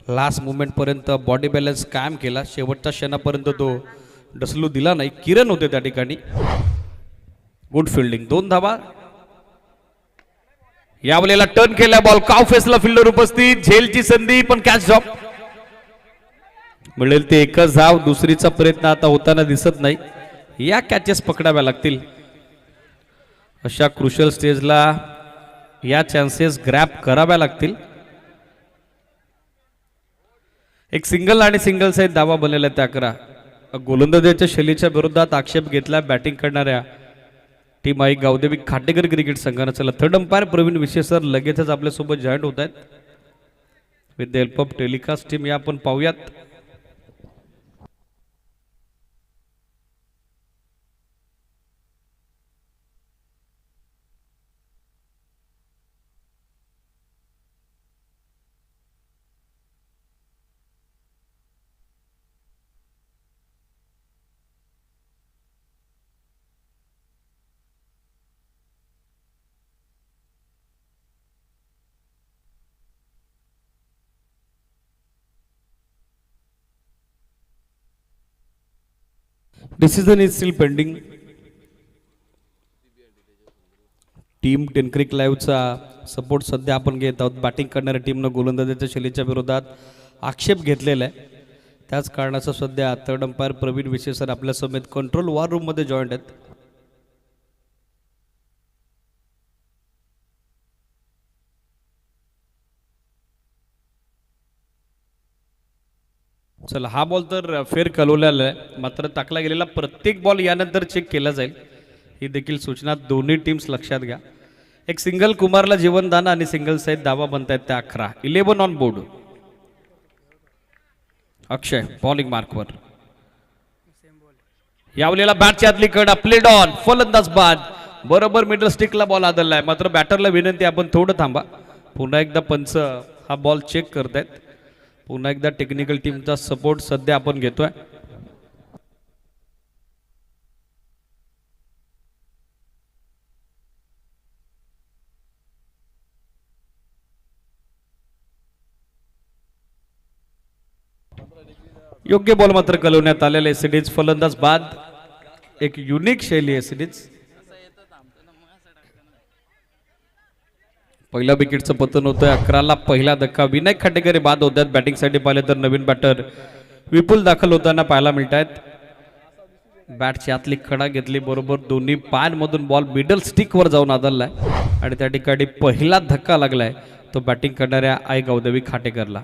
लास्ट मुवमेंट पर्यंत बॉडी बॅलन्स कायम केला. शेवटच्या क्षणापर्यंत तो डसलू दिला नाही. किरण होते त्या ठिकाणी. Good fielding. 2 धावा. यावेळेला टर्न केला बॉल. काव फेसला फिल्डर उपस्थित. झेलची संधी पण कॅच ड्रॉप. मिळेल ते एकच धाव. दुसरीचा प्रयत्न आता होताना दिसत नाही. या कॅचेस पकडाव्या लागतील. अशा क्रुशियल स्टेजला या चान्सेस ग्रॅब कराव्या लागतील. एक सिंगल आणि सिंगल सहित धावा बनलेल्या त्या 11. गोलंदाजीच्या शैलीच्या विरोधात आक्षेप घेतला बॅटिंग करणाऱ्या टीम आई गावदेवी खाटेकर क्रिकेट संघानं. चला थर्ड अंपायर प्रवीण विशेष सर लगेचच आपल्यासोबत जॉईंट होत आहेत with the help of telecast team. या आपण पाहूयात. Decision is still pending. Team TenCric लाईव्हचा सपोर्ट सध्या आपण घेत आहोत. बॅटिंग करणाऱ्या टीमनं गोलंदाजीच्या शैलीच्या विरोधात आक्षेप घेतलेला आहे. त्याच कारणाचं सध्या थर्ड अंपायर प्रवीण विशेष सर आपल्या समेत कंट्रोल वॉर रूम मध्ये जॉईंट आहेत. चला हा बॉल तर फेर कलवलेला आहे. मात्र टाकला गेलेला प्रत्येक बॉल यानंतर चेक केला जाईल. ही देखील सूचना दोन्ही टीम्स लक्षात घ्या. एक सिंगल कुमारला जीवनदान आणि सिंगल सहित धावा बनतायत त्या 11. 11 ऑन बोर्ड. अक्षय बॉलिंग मार्कवर. यावेळेला बॅटच्या आतली कडा प्लेड ऑन. फलंदाज बाद. बरोबर मिडल स्टिकला बॉल आदळलाय. मात्र बॅटरला विनंती आपण थोडं थांबा. पुन्हा एकदा पंच हा बॉल चेक करतायत. पुन्हा एकदा टेक्निकल टीमचा सपोर्ट सध्या आपण घेतोय. योग्य बॉल मात्र कलवण्यात आलेले. सिडीज फलंदाज बाद. एक युनिक शैली आहे सिडीज. पहिल्या विकेटचं पतन होतंय. 11ला पहिला धक्का. विनायक खाटेकर बाद होतात. बॅटिंगसाठी पाहिले तर नवीन बॅटर विपुल दाखल होताना पाहायला मिळत आहेत. बॅटची आतली कडा घेतली बरोबर दोन्ही पायांमधून बॉल मिडल स्टिकवर जाऊन आदळलाय आणि त्या ठिकाणी पहिला धक्का लागलाय तो बॅटिंग करणाऱ्या आई गावदेवी खाटेकरला.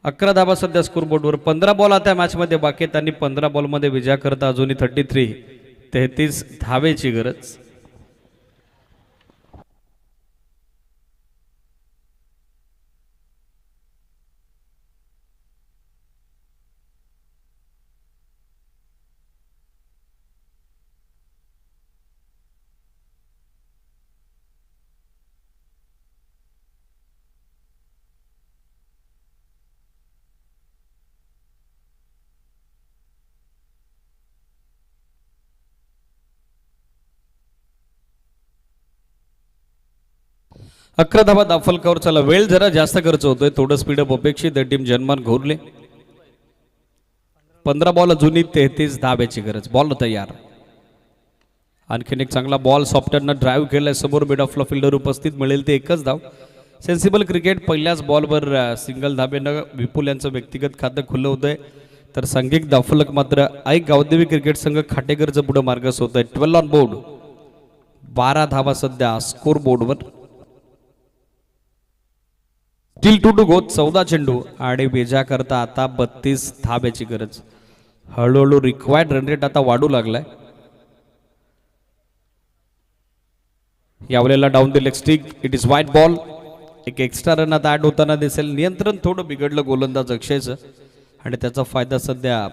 11 धावा सध्या स्कोरबोर्डवर. 15 बॉल आता मॅचमध्ये बाकी आहेत. त्यांनी 15 बॉलमध्ये विजया करता अजूनही 33 धावेची गरज. अकरा धावा दाफलकावर. चला वेळ जरा जास्त खर्च होतोय, थोडं स्पीडअप अपेक्षित. टीम जनमान घोरले. 15 बॉल अजूनही 33 धाब्याची गरज. बॉल तयार. आणखीन एक चांगला बॉल सॉफ्टरनं ड्राईव्ह केलाय. समोर मिड ऑफला फिल्डर उपस्थित, मिळेल ते एकच धाव. Sensible cricket. पहिल्याच बॉलवर सिंगल धाब्यानं विपुल यांचं व्यक्तिगत खातं खुलं होतंय. तर सांघिक दाफलक मात्र आई गावदेवी क्रिकेट संघ खाटेकरचं पुढे मार्गस होत आहे. 12 ऑन बोर्ड. 12 धावा सध्या स्कोर बोर्डवर. Steel to go. 14 चेंडू आणि बेजा करता आता 32 धाब्याची गरज. हळूहळू रिक्वायर्ड रन रेट आता वाढू लागलाय. यावेळेला down the leg stick. It is वाईट बॉल. एक एक्स्ट्रा रन आता ऍड होताना दिसेल. नियंत्रण थोडं बिघडलं गोलंदाज अक्षयचं आणि त्याचा फायदा सध्या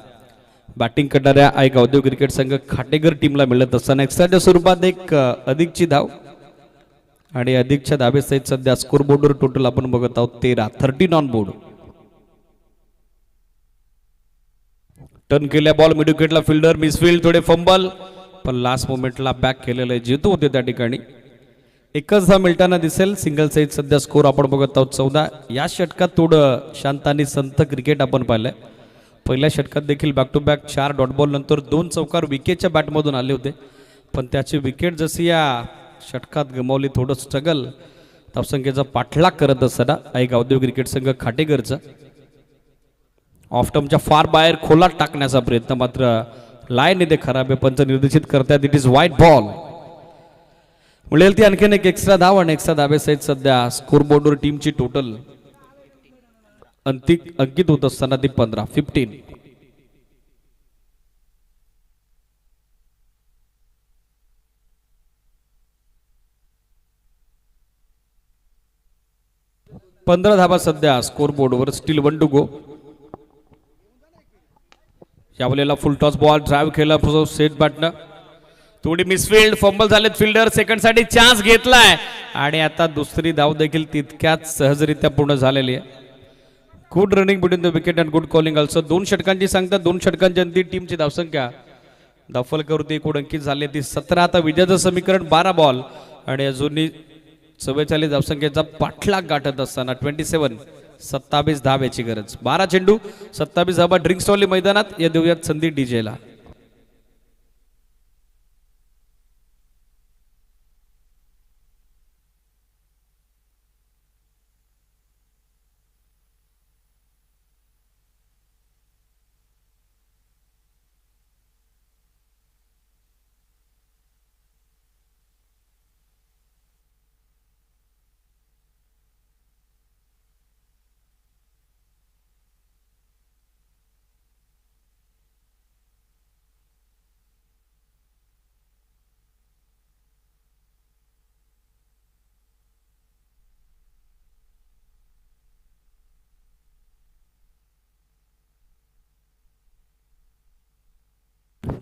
बॅटिंग करणाऱ्या आई गावदेव क्रिकेट संघ खाटेकर टीमला मिळत असताना एक्स्ट्राच्या स्वरूपात एक अधिकची धाव आणि अधिकच्या धाबेसहित सध्या स्कोर बोर्डवर टोटल आपण बघत आहोत 13 ऑन बोर्ड. टर्न केल्या बॉल मिड विकेटला फिल्डर मिसफिल्ड. थोडे फंबल पण लास्ट मोमेंटला बॅक केलेलं आहे. जितू होते त्या ठिकाणी. एकच धाव मिळताना दिसेल. सिंगल सहित सध्या स्कोर आपण बघत आहोत 14. या षटकात थोडं शांत आणि संत क्रिकेट आपण पाहिलंय. पहिल्या षटकात देखील back to back 4 dot ball नंतर 2 चौकार विकेटच्या बॅटमधून आले होते. पण त्याची विकेट जशी या षटकात गमावली. थोडं स्ट्रगल धावसंख्येचा पाठलाग करत असताना आई गावदेव क्रिकेट संघ खाटेकरचा ऑफ टर्मच्या फार बाहेर खोलात टाकण्याचा प्रयत्न मात्र लाईन इथे खराब आहे. पंच निर्देशित करतात. It is white ball. मिळेल ती आणखीन एक एक्स्ट्रा धाव आणि एक्स्ट्रा धावेसहित सध्या स्कोर बोर्डवर टीमची टोटल अंकित होत असताना ती 15. पंधरा धावा सध्या स्कोर बोर्डवर. Still 1 to go. यावेळेला फुल टॉस बॉल ड्राईव्ह केला सेट बॅटनं. थोडी मिसफिल्ड. फंबल झालेत फिल्डर. सेकंड साठी चान्स घेतलाय आणि आता दुसरी धाव देखील तितक्याच सहजरित्या पूर्ण झालेली आहे. Good running between the wicket and good calling also. 2 षटकांची सांगतात. 2 षटकांची अंतिम टीमची धावसंख्या दाफलकरवरती एकूण अंकित झाली ती 17. आता विजयाचं समीकरण 12 बॉल आणि अजूनही 44 धावसंख्येचा पाठलाग गाठत असताना 27 धावेची गरज. 12 चेंडू 27 धावा. ड्रिंक स्टॉल मैदानात. या देऊयात संधी डीजेला.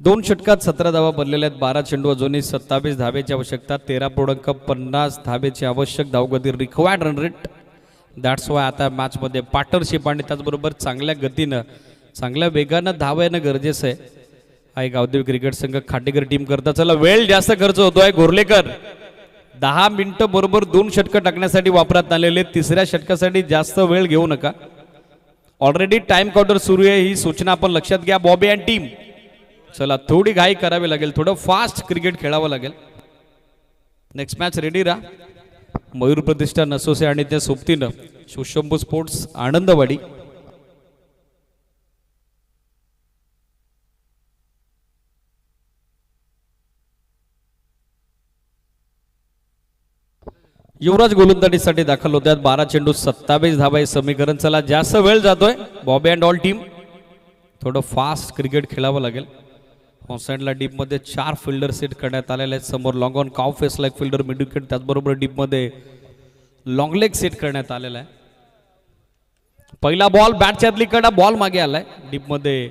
दोन षटकात 17 धावा बनलेल्या आहेत. 12 चेंडू अजूनही 27 धावेची आवश्यकता. 13.50 धावेची आवश्यक धावगती. Required run rate. That's why आता मॅचमध्ये पार्टनरशिप आणि त्याचबरोबर चांगल्या गतीनं चांगल्या वेगानं धाव येणं गरजेचं आहे. आई गावदेवी क्रिकेट संघ खाटेकर टीम करता. चला वेळ जास्त खर्च होतोय. घोरलेकर 10 मिनिटं बरोबर 2 षटकं टाकण्यासाठी वापरात आलेले. तिसऱ्या षटकासाठी जास्त वेळ घेऊ नका. ऑलरेडी टाइम काउंटर सुरू आहे. ही सूचना आपण लक्षात घ्या बॉबी अँड टीम. चला थोडी घाई करावी लागेल. थोडं फास्ट क्रिकेट खेळावं लागेल. नेक्स्ट मॅच रेडी राहा. मयूर प्रतिष्ठान असोसे आणि त्या सोबतीनं शिवशंभू स्पोर्ट्स आनंदवाडी. युवराज गोलंदाजीसाठी दाखल होत्यात 12 चेंडू 27 धावा हे समीकरण. चला जास्त वेळ जातोय. बॉबी अँड ऑल टीम थोडं फास्ट क्रिकेट खेळावं लागेल. ऑनसाइडला डीपमध्ये 4 फिल्डर सेट करण्यात आलेले आहेत. समोर लॉंग ऑन काव face like fielder mid wicket, त्याचबरोबर डीपमध्ये लॉंग लेग सेट करण्यात आलेला आहे. पहिला बॉल बॅटच्या आतलीकडे बॉल मागे आलाय. डीपमध्ये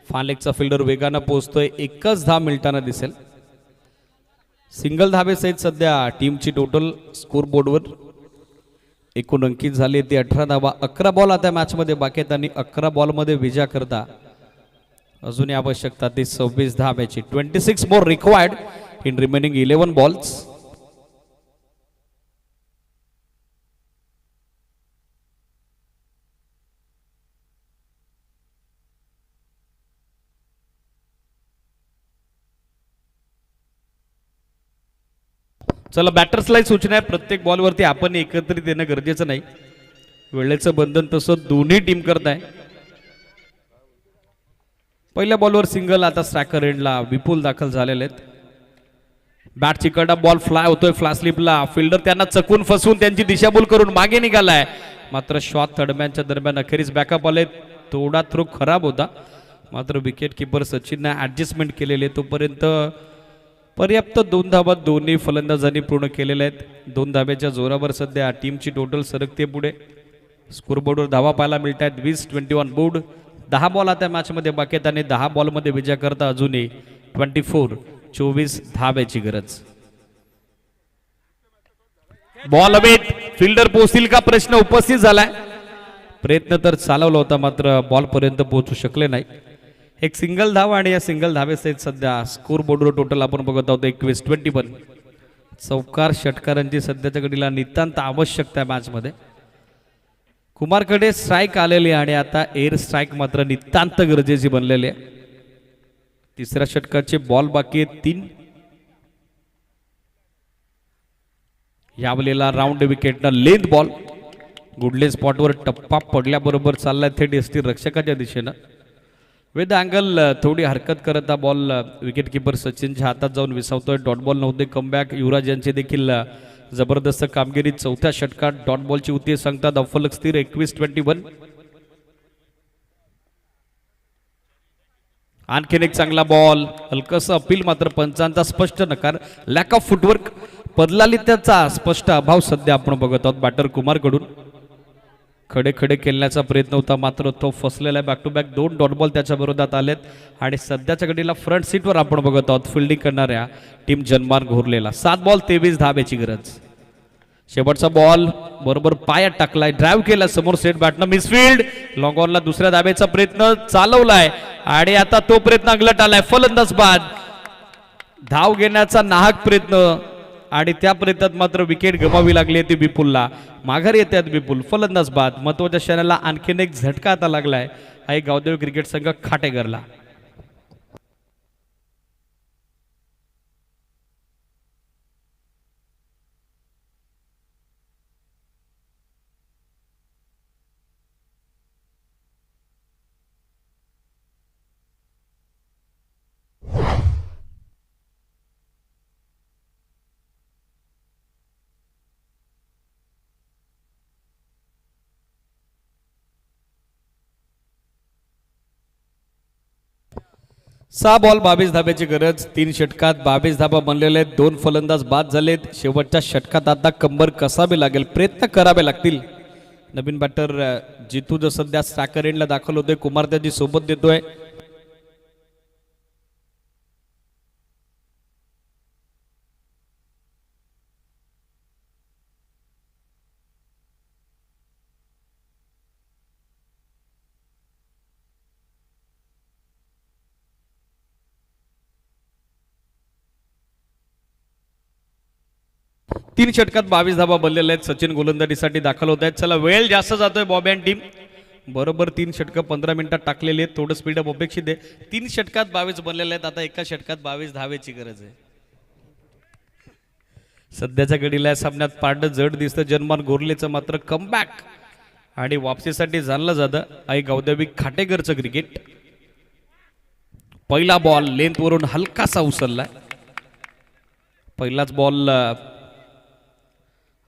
फालेगचा फिल्डर वेगानं पोहोचतोय. एकच धाव मिळताना दिसेल. सिंगल धाबेसहित सध्या टीमची टोटल स्कोर बोर्डवर एकूण अंकित झाली ती 18 धावा. 11 बॉल आता मॅचमध्ये बाकी आहेत आणि 11 बॉलमध्ये विजय करता अजूनही आवश्यकता ती 26 धाब्याची. 26 more required in remaining 11 balls. चला बॅटर्सलाही सूचना आहे, प्रत्येक बॉलवरती आपण एकत्रित येणं गरजेचं नाही. वेळेचं बंधन तसं दोन्ही टीम करत आहे. पहिल्या बॉलवर सिंगल. आता स्ट्रायकर एंडला विपुल दाखल झालेले आहेत. बॅट चिकडा बॉल फ्लाय होतोय फ्ला स्लिपला. फिल्डर त्यांना चकून फसवून त्यांची दिशाभूल करून मागे निघालाय. मात्र शॉट थर्डमॅनच्या दरम्यान अखेरीस बॅकअप आले. थोडा थ्रो खराब होता, मात्र विकेट किपर सचिनने ऍडजस्टमेंट केलेले. तोपर्यंत पर्याप्त 2 धावा दोन्ही फलंदाजांनी पूर्ण केलेल्या आहेत. 2 धाब्याच्या जोरावर सध्या टीमची टोटल सरकते पुढे. स्कोरबोर्डवर धावा पाहायला मिळत आहेत 20-21 बोर्ड. 10 बॉल आता मॅचमध्ये बाकी आहेत आणि 10 बॉलमध्ये विजय करता अजूनही 24 धाब्याची गरज. Ball await. फिल्डर पोहोचतील का प्रश्न उपस्थित झालाय. प्रयत्न तर चालवला होता, मात्र बॉल पर्यंत पोहोचू शकले नाही. एक सिंगल धावा आणि या सिंगल धावेसहित सध्या स्कोर बोर्डवर टोटल आपण बघत आहोत 21-21. चौकार षटकारांची सध्याच्या घडीला नितांत आवश्यकता आहे मॅचमध्ये. कुमारकडे स्ट्राईक आलेली आणि आता एअर स्ट्राईक मात्र नितांत गरजेची बनलेली आहे. तिसऱ्या षटकाचे बॉल बाकी आहेत 3. यावेळेला राऊंड विकेटनं लेंथ बॉल. गुडले स्पॉटवर टप्पा पडल्याबरोबर चाललाय थेट एसटी रक्षकाच्या दिशेनं. विथ अँगल थोडी हरकत करत हा बॉल विकेट किपर सचिनच्या हातात जाऊन विसावतोय. डॉट बॉल नव्हते. कमबॅक युवराज यांचे देखील जबरदस्त कामगिरी. चौथ्या षटकात डॉट बॉलची होती सांगतात अफलक स्थिर 21-21. आणखीन एक चांगला बॉल. हलकसं अपील, मात्र पंचांचा स्पष्ट नकार. Lack of footwork. बदलाली त्याचा स्पष्ट अभाव सध्या आपण बघत आहोत बॅटर कुमारकडून. खडे खडे खेळण्याचा प्रयत्न होता, मात्र तो फसलेला आहे. Back to back 2 dot ball त्याच्या विरोधात आलेत आणि सध्याच्या घडीला फ्रंट सीटवर आपण बघत आहोत फिल्डिंग करणाऱ्या टीम जनमान घोरलेला. 7 बॉल 23 धाब्याची गरज. शेवटचा बॉल बरोबर पायात टाकलाय. ड्राईव्ह केला समोर सेट बॅटनं. मिसफिल्ड. लॉंग ऑनला दुसऱ्या धाब्याचा प्रयत्न चालवलाय आणि आता तो प्रयत्न अंगलट आलाय. फलंदाज बाद. धाव घेण्याचा नाहक प्रयत्न आणि त्या प्रयत्नात मात्र विकेट गमावी लागली ती विपुलला. माघारी येतात विपुल. फलंदाज बाद. महत्वाच्या क्षणाला आणखीन एक झटका आता लागलाय हा एक गावदेवी क्रिकेट संघ खाटेघरला. सहा बॉल 22 धाब्याची गरज. 3 षटकात 22 धाबा बनलेले आहेत. 2 फलंदाज बाद झालेत. शेवटच्या षटकात आता कंबर कसावे लागेल, प्रयत्न करावे लागतील. नवीन बॅटर जितू जो सध्या स्ट्रायकर एंडला दाखल होतोय. कुमार त्याची सोबत देतोय. तीन षटकात 22 धाबा बनलेले आहेत. सचिन गोलंदाजीसाठी दाखल होत आहेत. चला वेळ जास्त जातोय बॉबी अँड टीम. बरोबर 3 षटकं 15 मिनिटात टाकलेली आहेत. थोडं स्पीडअप अपेक्षित आहे. 3 षटकात 22 बनलेले आहेत. आता एका षटकात 22 धावेची गरज आहे. सध्याच्या घडीला या सामन्यात पारडं जड दिसतं जनमान घोरलेचं, मात्र कमबॅक आणि वापसीसाठी जाणलं जातं आई गावदेवी खाटेघरचं क्रिकेट. पहिला बॉल लेंथ वरून हलकासा उचललाय. पहिलाच बॉल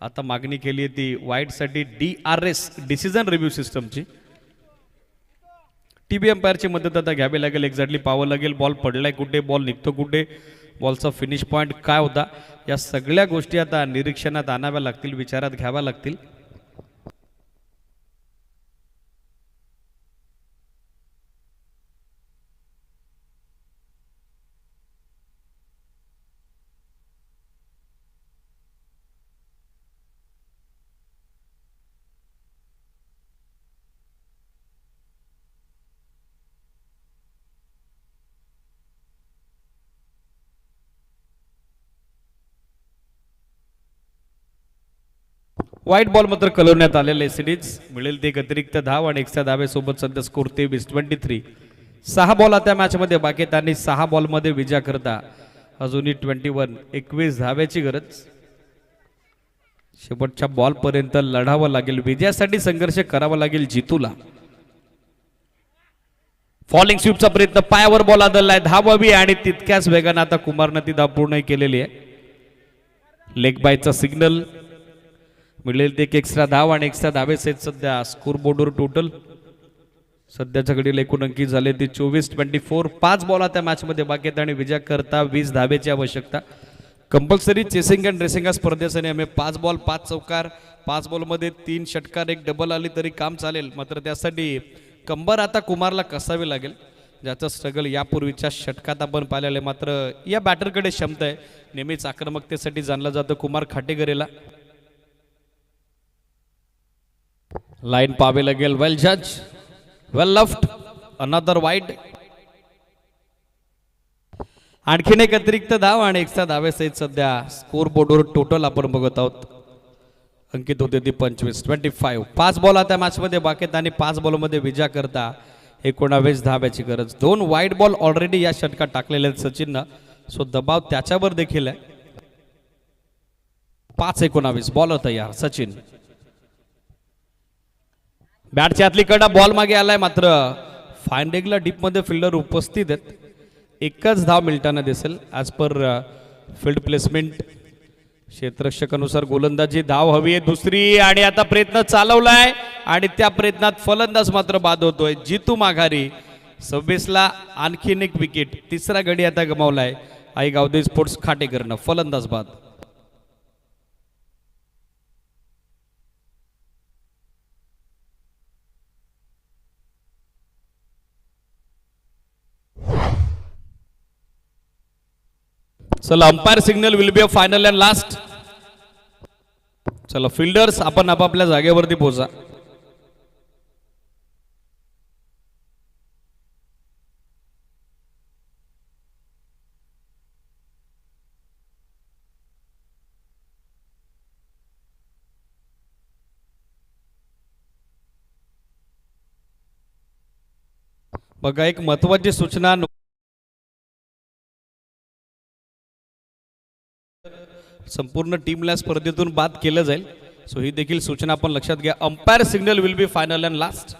आता मागणी केली आहे ती वाईडसाठी DRS डिसिजन रिव्ह्यू सिस्टमची. टीबी अंपायरची मदत आता घ्यावी लागेल, एक्झॅक्टली पाहावं लागेल बॉल पडलाय कुठे, बॉल निघतो कुठे, बॉलचा फिनिश पॉईंट काय होता, या सगळ्या गोष्टी आता निरीक्षणात आणाव्या लागतील, विचारात घ्याव्या लागतील. व्हाईट बॉल मात्र कलवण्यात आलेले सिरीज मिळेल ते एक अतिरिक्त धाव आणि एक्स्ट्रा धावेसोबत सध्या स्कोर 23-23. 6 बॉल आता मॅचमध्ये बाकी आहेत आणि 6 बॉलमध्ये विजय करता अजूनही 21 धावेची गरज. शेवटच्या बॉलपर्यंत लढावं लागेल, विजयासाठी संघर्ष करावा लागेल जितूला. फॉलिंग स्वीपचा प्रयत्न, पायावर बॉल आदळलाय, धाव हवी आणि तितक्याच वेगानं आता कुमारनं ती धाव पूर्ण केलेली आहे. लेग बायचा सिग्नल मिळेल ते एक एक्स्ट्रा धाव आणि एक्स्ट्रा धावेस आहेत सध्या स्कोर बोर्डवर टोटल. सध्याच्या घडीला एकूण अंकी झाले ते 24-24. 5 बॉल आता मॅचमध्ये बाकी आहेत आणि विजय करता 20 धावेची आवश्यकता. कंपल्सरी चेसिंग अँड रेसिंग या स्पर्धेसाठी आम्ही 5 बॉल 5 चौकार, 5 बॉलमध्ये 3 षटकार 1 डबल आली तरी काम चालेल. मात्र त्यासाठी कंबर आता कुमारला कसावी लागेल, ज्याचं स्ट्रगल यापूर्वीच्या षटकात आपण पाहिलेलं आहे. मात्र या बॅटरकडे क्षमता आहे, नेहमीच आक्रमकतेसाठी जाणलं जातं कुमार खाटेकरेला. लाईन पाहावी लागेल, वेल जज, वेल लेफ्ट, अनदर वाईड. आणखीन एक अतिरिक्त धाव आणि एक्स्ट्रा धावेसहित सध्या स्कोर बोर्डवर टोटल आपण बघत आहोत. अंकित होते ती 25-25. 5 बॉल आता मॅचमध्ये बाकी आहेत आणि 5 बॉलमध्ये विजय करता 19 धाब्याची गरज. 2 वाईड बॉल ऑलरेडी या षटकात टाकलेले आहेत सचिननं, सो दबाव त्याच्यावर देखील आहे. 5-19 बॉल तयार. सचिन बॅटच्या आतली कडा, बॉल मागे आलाय, मात्र फाईन लेगला डीप मध्ये फिल्डर उपस्थित आहेत. एकच धाव मिळताना दिसेल ॲज पर फील्ड प्लेसमेंट. क्षेत्ररक्षकानुसार गोलंदाजी, धाव हवी आहे दुसरी आणि आता प्रयत्न चालवलाय आणि त्या प्रयत्नात फलंदाज मात्र बाद होतोय. जितू माघारी 26ला आणखीन एक विकेट, तिसरा गडी आता गमावलाय आई गावदे स्पोर्ट्स खाटेकरनं. फलंदाज बाद. चला, umpire signal will be a final and last. चला फिल्डर्स, आपण आपापल्या जागेवरती पोहोचा. बघा, एक महत्वाची सूचना, संपूर्ण टीमला स्पर्धेतून बाद केलं जाईल, सो ही देखील सूचना आपण लक्षात घ्या. Umpire signal will be final and last.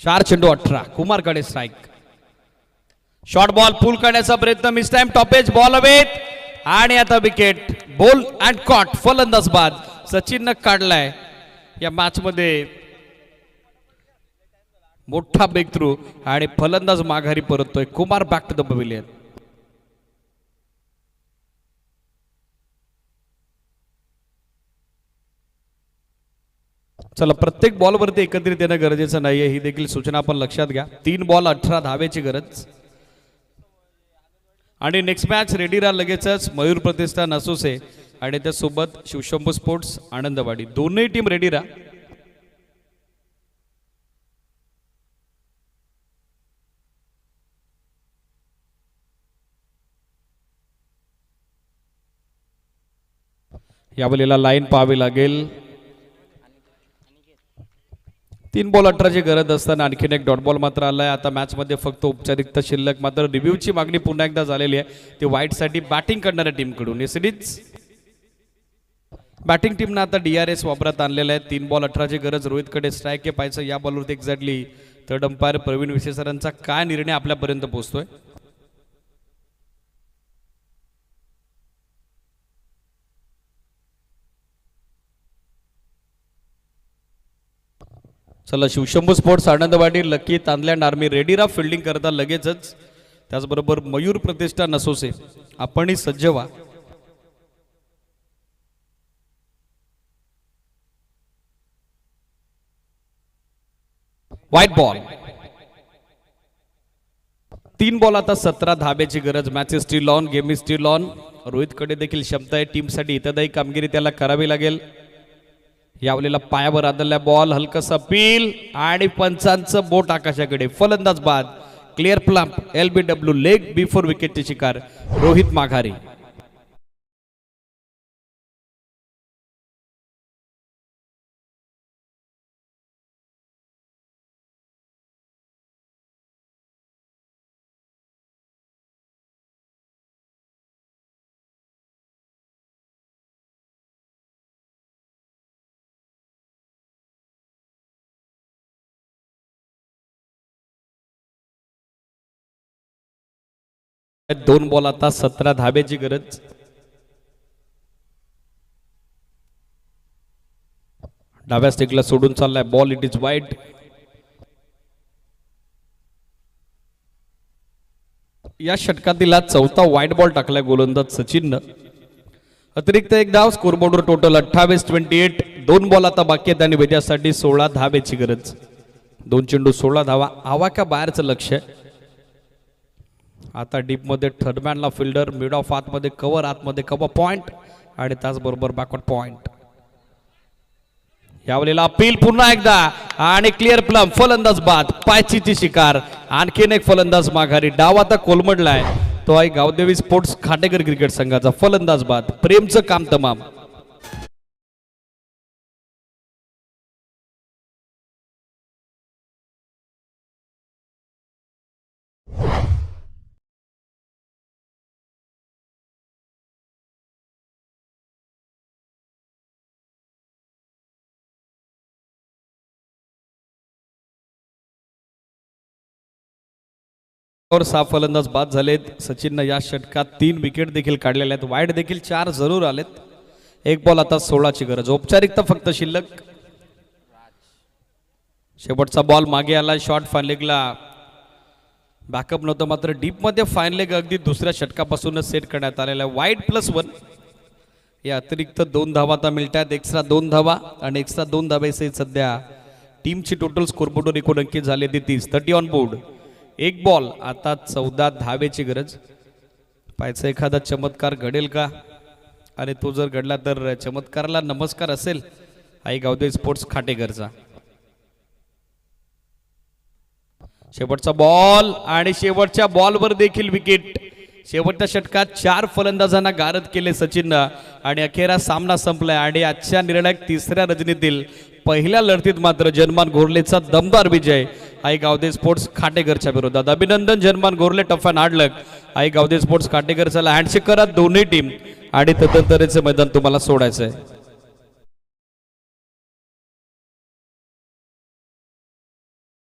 चार चेंडू 18. कुमारकडे स्ट्राईक. शॉर्ट बॉल पुल करण्याचा प्रयत्न, मिस टाइम, टॉपेज, बॉल अवेत आणि आता विकेट. Ball and cot. फलंदाज बाद. सचिननं काढलाय या मॅच मध्ये मोठा ब्रेक थ्रू आणि फलंदाज माघारी परततोय. Kumar back to the pavilion. चला, प्रत्येक बॉलवरती एकत्रित येणं गरजेचं नाहीये, ही देखील सूचना आपण लक्षात घ्या. 3 बॉल 18 धावेची गरज. आणि नेक्स्ट मॅच रेडी राहा लगेचच. मयूर प्रतिष्ठान असोसे आणि त्यासोबत शिवशंभू स्पोर्ट्स आनंदवाडी, दोन्ही टीम रेडी राहा. यावेळेला लाईन पाहावी लागेल. 3 बॉल 18ची गरज असताना आणखीन एक डॉट बॉल मात्र आलाय. आता मॅच मध्ये फक्त औपचारिकता शिल्लक. मात्र रिव्ह्यूची मागणी पुन्हा एकदा झालेली आहे, ती वाईट साठी बॅटिंग करणाऱ्या टीम कडून. सिरीज बॅटिंग टीमनं आता DRS वापरात आणलेला आहे. 3 बॉल 18ची गरज. रोहितकडे स्ट्राईक आहे. पाहायचं या बॉलवरती exactly third umpire Pravin Vishe सरांचा काय निर्णय आपल्यापर्यंत पोहोचतोय. चला शिवशंभू स्पोर्ट्स आनंदवाडी लकी तांदलँड आर्मी रेडी राहा फिल्डिंग करता लगेचच. त्याचबरोबर मयूर प्रतिष्ठान असोसे आपणही सज्ज व्हा. White ball. 3 बॉल आता 17 धाब्याची गरज. Match is still on. Game is still on. रोहितकडे देखील क्षमता आहे. टीमसाठी हितदायी कामगिरी त्याला करावी लागेल. यावलेला पायावर आदळला बॉल. हलकसा पील आणि पंचांचं बोट आकाशाकडे. फलंदाज बाद. Clear plumb. LBW leg before विकेटची शिकार. रोहित माघारी. दोन बॉल आता 17 धाब्याची गरज. डाव्या स्टिकला सोडून चाललाय बॉल. It is wide. या षटकातील आज 4था वाईट बॉल टाकलाय गोलंदाज सचिननं. अतिरिक्त एक धाव. स्कोरबोर्डवर टोटल 28-28. 2 बॉल आता बाकी आहेत आणि वेद्यासाठी 16 धाब्याची गरज. 2 चेंडू 16 धावा. आवाक्या बाहेरचं लक्ष. आता डीप मध्ये थर्डमॅनला फिल्डर. मिड ऑफ आतमध्ये कव्हर. आतमध्ये कव्हर पॉइंट आणि त्याचबरोबर बॅकवर्ड पॉइंट. यावेळेला अपील पुन्हा एकदा आणि क्लिअर प्लम. फलंदाज बाद. पायचीची शिकार. आणखीन एक फलंदाज माघारी. डाव आता कोलमडलाय. तो आहे गावदेवी स्पोर्ट्स खाटेकर क्रिकेट संघाचा. फलंदाज बाद. प्रेमचं काम तमाम. और 6 फलंदाज बाद झालेत. सचिननं या षटकात 3 विकेट देखील काढलेल्या आहेत. वाईड देखील 4 जरूर आलेत. 1 बॉल आता 16ची गरज. औपचारिकता फक्त शिल्लक. शेवटचा बॉल मागे आला. शॉर्ट फाईन लेगला बॅकअप नव्हतं. मात्र डीप मध्ये फाईन लेग अगदी दुसऱ्या षटकापासूनच सेट करण्यात आलेला आहे. वाईड +1. या अतिरिक्त 2 धावा आता मिळतात. एक्स्ट्रा 2 धावा आणि एक्स्ट्रा 2 धाब्यासहित सध्या टीमची टोटल स्कोरबोर्डवर एकूण अंकित झाले ते 30 ऑन बोर्ड. 1 बॉल आता 14 धावेची गरज. पाहायचं एखादा चमत्कार घडेल का आणि तो जर घडला तर चमत्काराला नमस्कार असेल आई गावदेवी स्पोर्ट्स खाटेकरचा. शेवटचा बॉल आणि शेवटच्या बॉलवर देखील विकेट. शेवटच्या षटकात 4 फलंदाजांना गारद केले सचिननं आणि अखेर सामना संपलाय. आणि आजच्या निर्णायक 3ऱ्या रजनीतील पहिल्या लढतीत मात्र जनमान घोरलेचा दमदार विजय आई गावदेवी स्पोर्ट्स खाटेकरच्या विरोधात. अभिनंदन Janman Ghorle. Tough and hard luck. आई गावदेवी स्पोर्ट्स खाटेकर. चला हँडशेक करा दोन्ही टीम आणि तदनंतरचे मैदान तुम्हाला सोडायचं आहे.